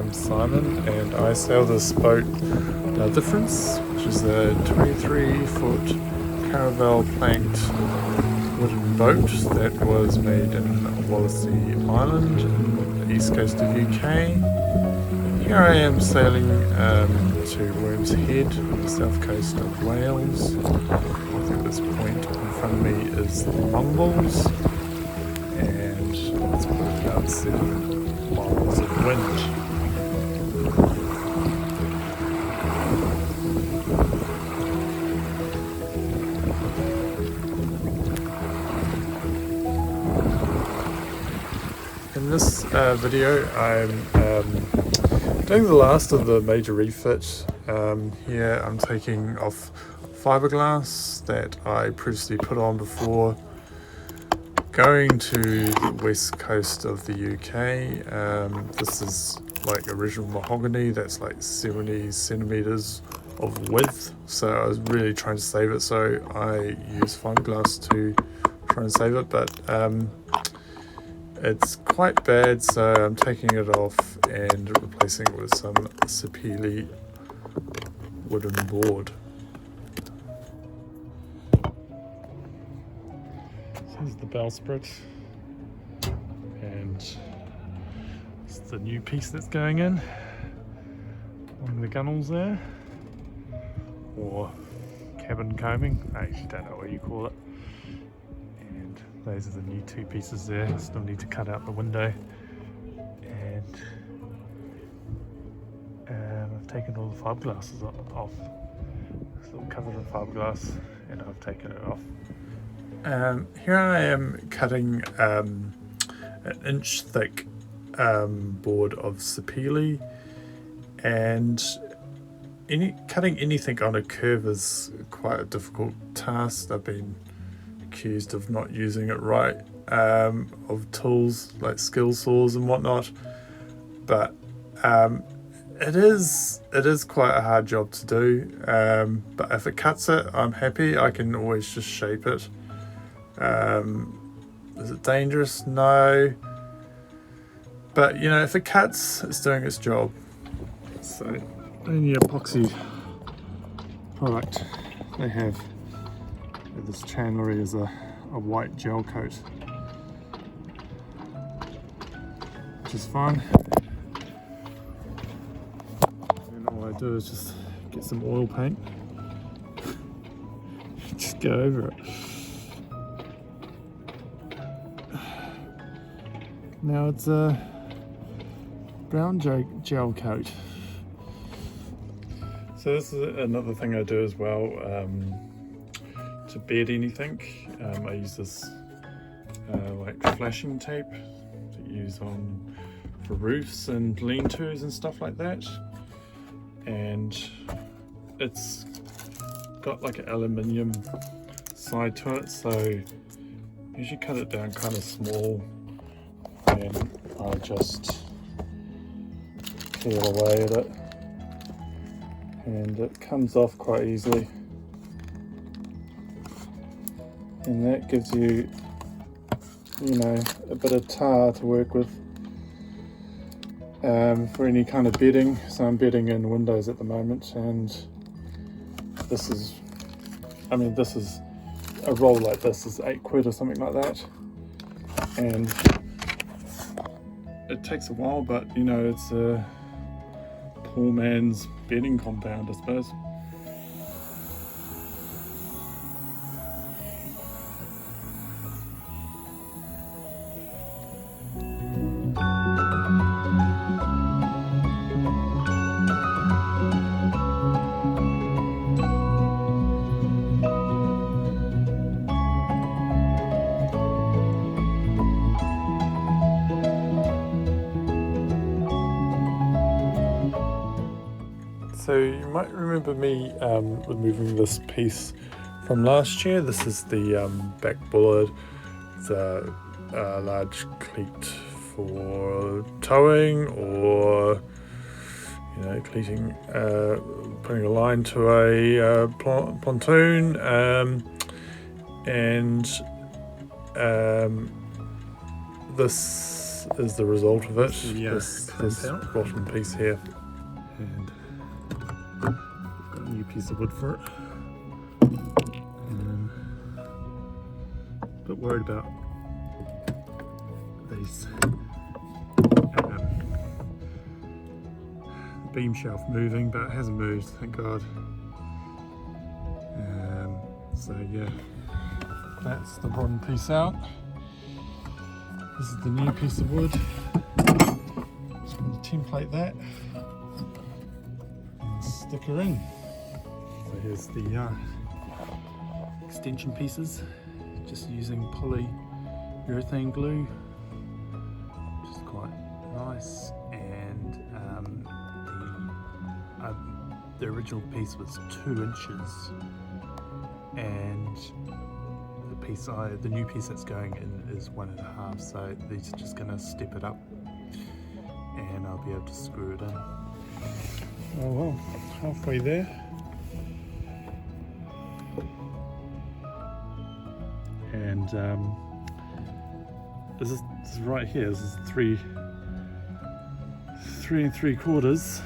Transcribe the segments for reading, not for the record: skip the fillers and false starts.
I'm Simon and I sail this boat, The Difference, which is a 23-foot caravel planked wooden boat that was made in Wallasey Island in the east coast of UK. Here I am sailing to Worms Head on the south coast of Wales. I think this point in front of me is the Mumbles, and it's about 7 miles of wind. In this video I'm doing the last of the major refit. Here I'm taking off fiberglass that I previously put on before going to the west coast of the UK. This is like original mahogany that's like 70 centimeters of width, so I was really trying to save it, so I use fiberglass to try and save it, but it's quite bad, so I'm taking it off and replacing it with some Sapele wooden board. So here's the bowsprit, and it's the new piece that's going in on the gunnels there, or cabin coaming, I actually don't know what you call it. And those are the new 2 pieces there. Still need to cut out the window, and I've taken all the fiberglass off. Still covered in fiberglass, and I've taken it off. Here I am cutting an inch thick board of Sapele, and cutting anything on a curve is quite a difficult task. I've been accused of not using it right, of tools like skill saws and whatnot, but it is quite a hard job to do, but if it cuts it, I'm happy. I can always just shape it. Is it dangerous? No, but you know, if it cuts, it's doing its job. So only epoxy product they have with this chandlery is a white gel coat, which is fine. And all I do is just get some oil paint, just go over it. Now it's a brown gel coat. So this is another thing I do as well, to bed anything. I use this like flashing tape to use for roofs and lean-tos and stuff like that, and it's got like an aluminium side to it, so you should cut it down kind of small, and I just peel away at it, and it comes off quite easily, and that gives you, you know, a bit of tar to work with for any kind of bedding. So I'm bedding in windows at the moment, and this is a roll like this is £8 or something like that, and it takes a while, but you know, it's a poor man's bedding compound, I suppose. So you might remember me removing this piece from last year. This is the back bullet. It's a large cleat for towing, or you know, cleating, putting a line to a pontoon, and this this is the result of it. Yeah, this bottom piece here, and got a new piece of wood for it. A bit worried about these beam shelf moving, but it hasn't moved, thank God. So yeah, that's the bottom piece out. This is the new piece of wood. Just want to template that and stick her in. So here's the extension pieces, just using polyurethane glue, which is quite nice. And the original piece was 2 inches, and the new piece that's going in is 1.5, so these are just going to step it up and I'll be able to screw it in. Oh well, halfway there. And this is right here, this is 3 3¾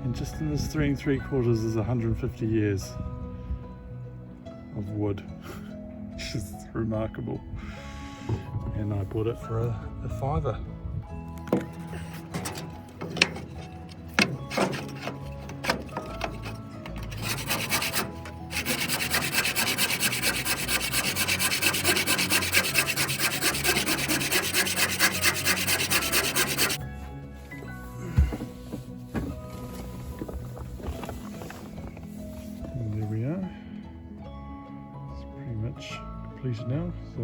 and just in this 3 3/4 is 150 years of wood, which is remarkable. And I bought it for a £5. And there we are. Completed now. So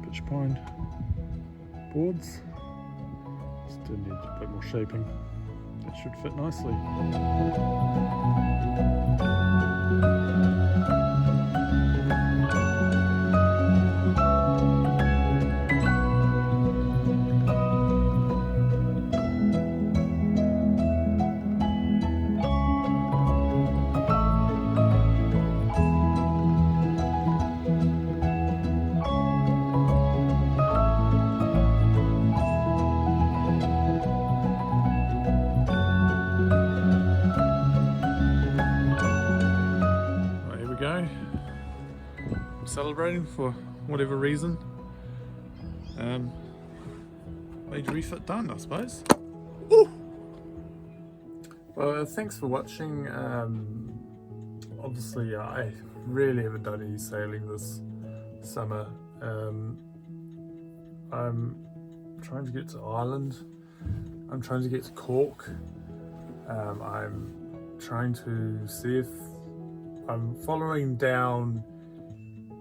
pitch pine boards, still need a bit more shaping. That should fit nicely. Go. I'm celebrating for whatever reason. Major refit done, I suppose. Ooh. Well, thanks for watching. Obviously, I really haven't done any sailing this summer. I'm trying to get to Ireland. I'm trying to get to Cork. I'm trying to see if I'm following down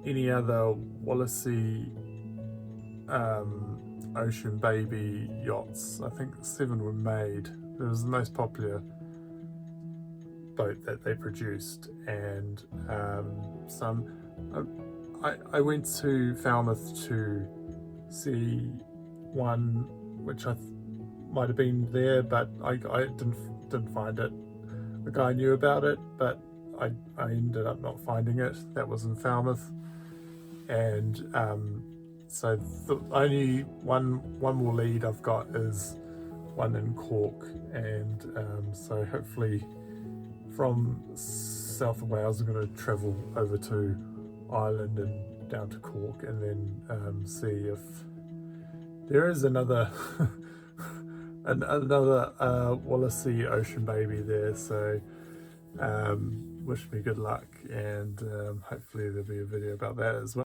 any other Wallasey Ocean Baby yachts. I think 7 were made. It was the most popular boat that they produced, and I went to Falmouth to see one which I might have been there, but I didn't find it. The guy knew about it, but I ended up not finding it. That was in Falmouth, and so the only one more lead I've got is one in Cork, and so hopefully from South of Wales I'm going to travel over to Ireland and down to Cork, and then see if there is another another Wallasey Ocean Baby there. So wish me good luck, and hopefully there'll be a video about that as well.